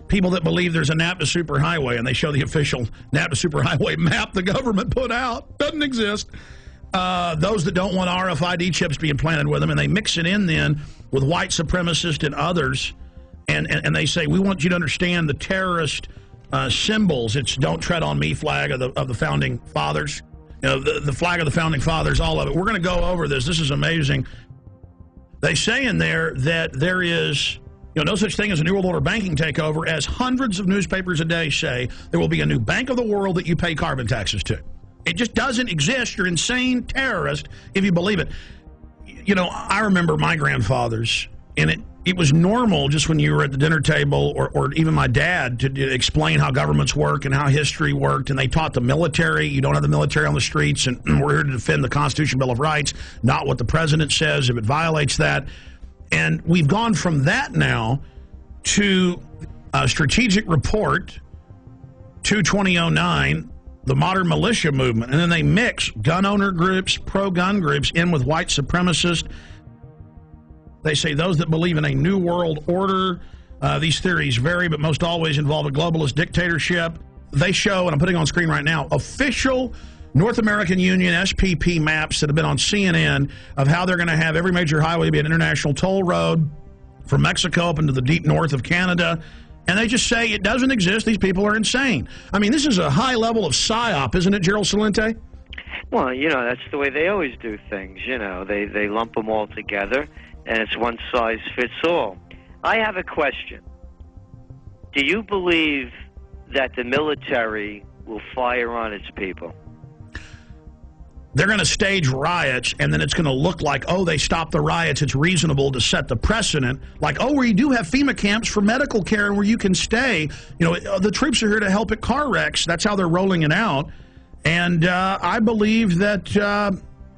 people that believe there's a NAPTA superhighway, and they show the official NAPTA superhighway map the government put out. Doesn't exist. Those that don't want RFID chips being planted with them, and they mix it in then with white supremacists and others, and they say, we want you to understand the terrorist symbols. It's "Don't Tread on Me" flag of the Founding Fathers. You know, the flag of the Founding Fathers, all of it. We're going to go over this. This is amazing. They say in there that there is, no such thing as a New World Order banking takeover, as hundreds of newspapers a day say there will be a new bank of the world that you pay carbon taxes to. It just doesn't exist. You're insane terrorist if you believe it. I remember my grandfathers, and it was normal just when you were at the dinner table, or even my dad, to explain how governments work and how history worked, and they taught the military. You don't have the military on the streets, and we're here to defend the Constitution, Bill of Rights, not what the president says if it violates that. And we've gone from that now to a strategic report, 2/2009, the modern militia movement, and then they mix gun owner groups, pro-gun groups in with white supremacists. They say those that believe in a new world order, these theories vary, but most always involve a globalist dictatorship. They show, and I'm putting on screen right now, official North American Union SPP maps that have been on CNN of how they're going to have every major highway be an international toll road from Mexico up into the deep north of Canada. And they just say it doesn't exist. These people are insane. I mean, this is a high level of psyop, isn't it, Gerald Celente? Well, that's the way they always do things. They lump them all together, and it's one size fits all. I have a question. Do you believe that the military will fire on its people? They're going to stage riots, and then it's going to look like, oh, they stopped the riots. It's reasonable to set the precedent. Like, oh, we do have FEMA camps for medical care and where you can stay. The troops are here to help at car wrecks. That's how they're rolling it out. And I believe that,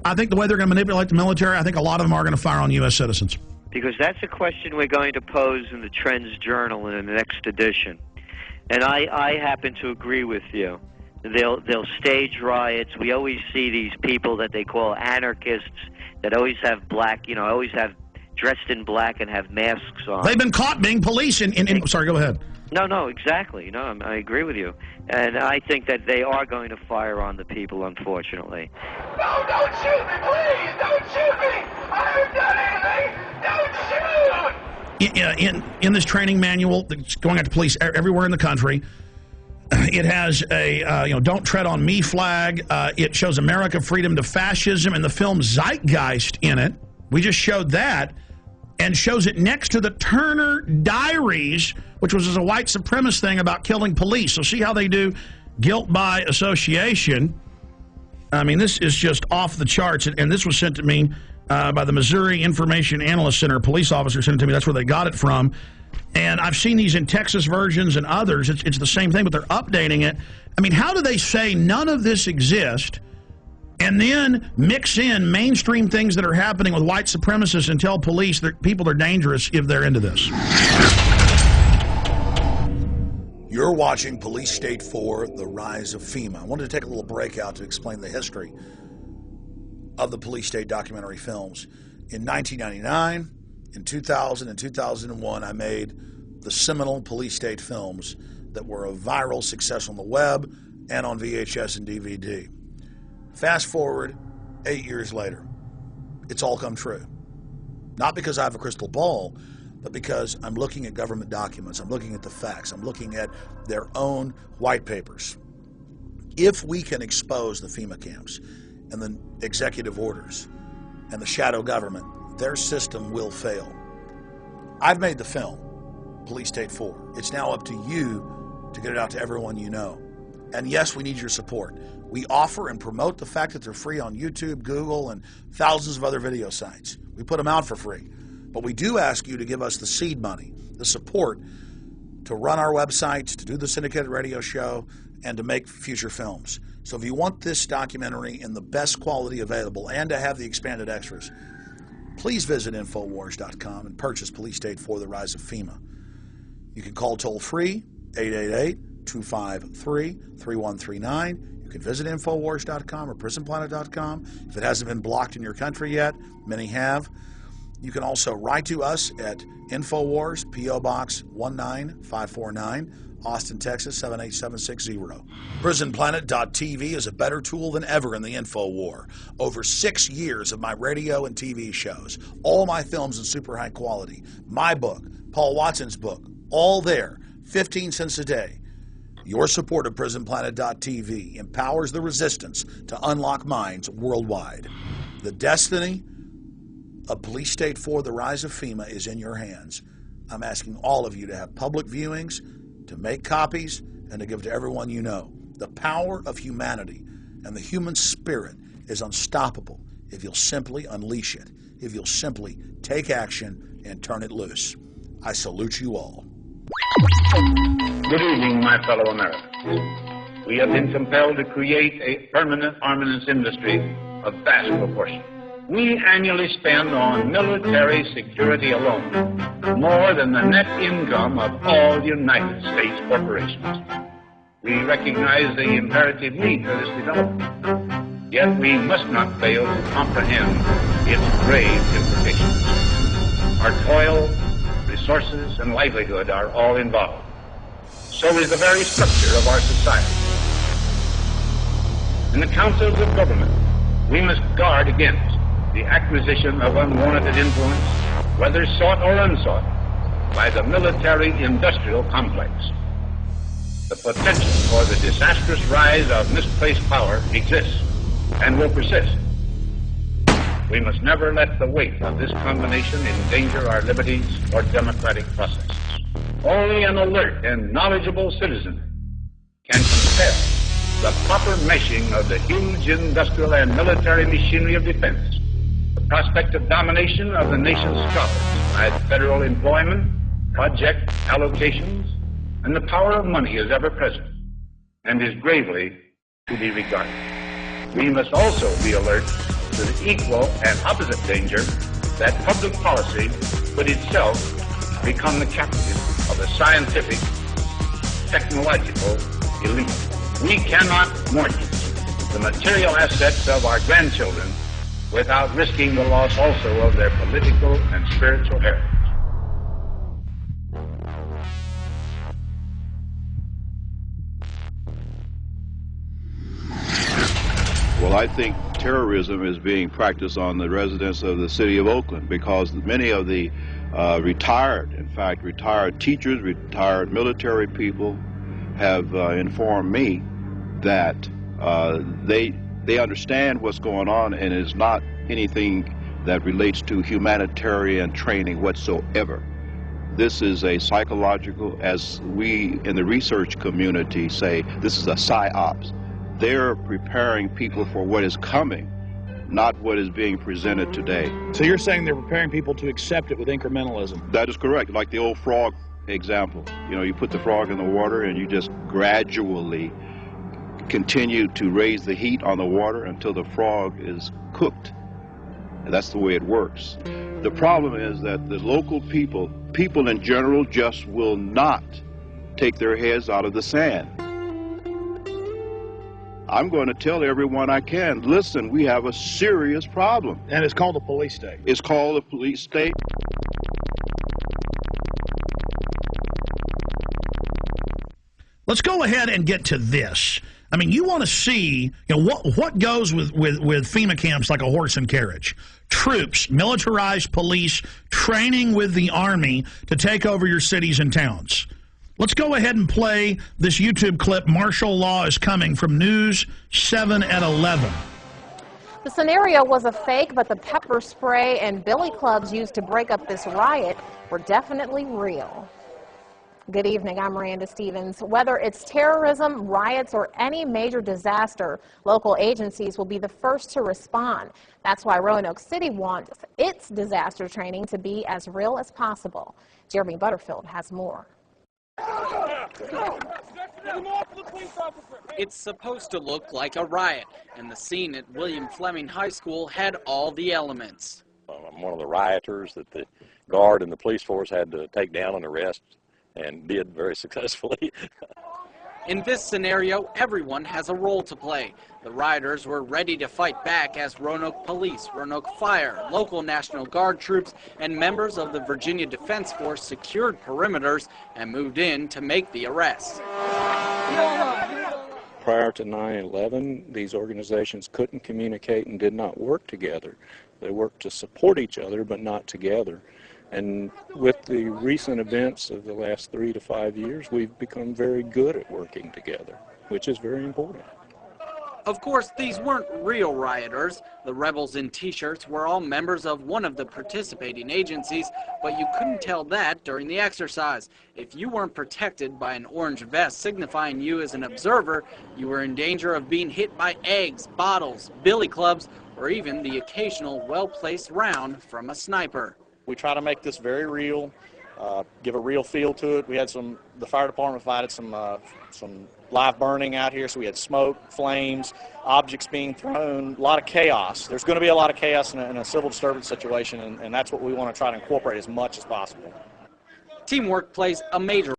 I think the way they're going to manipulate the military, I think a lot of them are going to fire on U.S. citizens. Because that's a question we're going to pose in the Trends Journal in the next edition. And I happen to agree with you. They'll stage riots. We always see these people that they call anarchists that always have black, always have dressed in black and have masks on. They've been caught being police sorry, go ahead. No, exactly. I agree with you. And I think that they are going to fire on the people, unfortunately. No, don't shoot me, please! Don't shoot me! I haven't done anything! Don't shoot! In this training manual that's going out to police everywhere in the country, it has a, "Don't Tread on Me" flag. It shows America, freedom to fascism, and the film Zeitgeist in it. We just showed that, and shows it next to the Turner Diaries, which was a white supremacist thing about killing police. So see how they do guilt by association. I mean, this is just off the charts, and this was sent to me by the Missouri Information Analyst Center. A police officer sent it to me. That's where they got it from. And I've seen these in Texas versions and others. It's the same thing, but they're updating it. I mean, how do they say none of this exists and then mix in mainstream things that are happening with white supremacists and tell police that people are dangerous if they're into this? You're watching Police State 4, The Rise of FEMA. I wanted to take a little break out to explain the history of the Police State documentary films. In 1999, in 2000 and 2001, I made the seminal Police State films that were a viral success on the web and on VHS and DVD. Fast forward 8 years later, it's all come true. Not because I have a crystal ball, but because I'm looking at government documents, I'm looking at the facts, I'm looking at their own white papers. If we can expose the FEMA camps and the executive orders and the shadow government, their system will fail. I've made the film, Police State 4. It's now up to you to get it out to everyone you know. And yes, we need your support. We offer and promote the fact that they're free on YouTube, Google, and thousands of other video sites. We put them out for free. But we do ask you to give us the seed money, the support to run our websites, to do the syndicated radio show, and to make future films. So if you want this documentary in the best quality available and to have the expanded extras, please visit Infowars.com and purchase Police State 4, The Rise of FEMA. You can call toll-free, 888-253-3139. You can visit Infowars.com or PrisonPlanet.com. If it hasn't been blocked in your country yet, many have. You can also write to us at InfoWars, P.O. Box 19549, Austin, Texas 78760. PrisonPlanet.tv is a better tool than ever in the info war. Over 6 years of my radio and TV shows, all my films in super high quality, my book, Paul Watson's book, all there, 15 cents a day. Your support of PrisonPlanet.tv empowers the resistance to unlock minds worldwide. The destiny of Police State 4, The Rise of Fema, is in your hands. I'm asking all of you to have public viewings, to make copies, and to give to everyone you know. The power of humanity and the human spirit is unstoppable if you'll simply unleash it, if you'll simply take action and turn it loose. I salute you all. Good evening, my fellow Americans. We have been compelled to create a permanent armaments industry of vast proportion. We annually spend on military security alone more than the net income of all United States corporations. We recognize the imperative need for this development, yet we must not fail to comprehend its grave implications. Our toil, resources, and livelihood are all involved. So is the very structure of our society. In the councils of government, we must guard against the acquisition of unwarranted influence, whether sought or unsought, by the military-industrial complex. The potential for the disastrous rise of misplaced power exists and will persist. We must never let the weight of this combination endanger our liberties or democratic processes. Only an alert and knowledgeable citizen can compel the proper meshing of the huge industrial and military machinery of defense, the prospect of domination of the nation's scholars by federal employment, project allocations, and the power of money is ever present and is gravely to be regarded. We must also be alert to the equal and opposite danger that public policy would itself become the captive of a scientific, technological elite. We cannot mortgage the material assets of our grandchildren without risking the loss also of their political and spiritual heritage. Well, I think terrorism is being practiced on the residents of the city of Oakland because many of the retired teachers, retired military people have informed me that they understand what's going on, and it is not anything that relates to humanitarian training whatsoever. This is a psychological, as we in the research community say, this is a psyops. They're preparing people for what is coming, not what is being presented today. So you're saying they're preparing people to accept it with incrementalism? That is correct. Like the old frog example. You know, you put the frog in the water and you just gradually continue to raise the heat on the water until the frog is cooked. And that's the way it works. The problem is that the local people in general, just will not take their heads out of the sand. I'm going to tell everyone I can, listen, we have a serious problem. And it's called a police state. It's called a police state. Let's go ahead and get to this. I mean, you want to see, you know, what goes with FEMA camps like a horse and carriage. Troops, militarized police, training with the Army to take over your cities and towns. Let's go ahead and play this YouTube clip, Martial Law is Coming, from News 7 at 11. The scenario was a fake, but the pepper spray and billy clubs used to break up this riot were definitely real. Good evening, I'm Miranda Stevens. Whether it's terrorism, riots, or any major disaster, local agencies will be the first to respond. That's why Roanoke City wants its disaster training to be as real as possible. Jeremy Butterfield has more. It's supposed to look like a riot, and the scene at William Fleming High School had all the elements. I'm one of the rioters that the guard and the police force had to take down and arrest, and did very successfully. In this scenario, everyone has a role to play. The rioters were ready to fight back as Roanoke Police, Roanoke Fire, local National Guard troops, and members of the Virginia Defense Force secured perimeters and moved in to make the arrests. Prior to 9/11, these organizations couldn't communicate and did not work together. They worked to support each other, but not together. And with the recent events of the last 3 to 5 years, we've become very good at working together, which is very important. Of course, these weren't real rioters. The rebels in T-shirts were all members of one of the participating agencies, but you couldn't tell that during the exercise. If you weren't protected by an orange vest signifying you as an observer, you were in danger of being hit by eggs, bottles, billy clubs, or even the occasional well-placed round from a sniper. We try to make this very real, give a real feel to it. We had the fire department provided some live burning out here, so we had smoke, flames, objects being thrown, a lot of chaos. There's going to be a lot of chaos in a civil disturbance situation, and that's what we want to try to incorporate as much as possible. Teamwork plays a major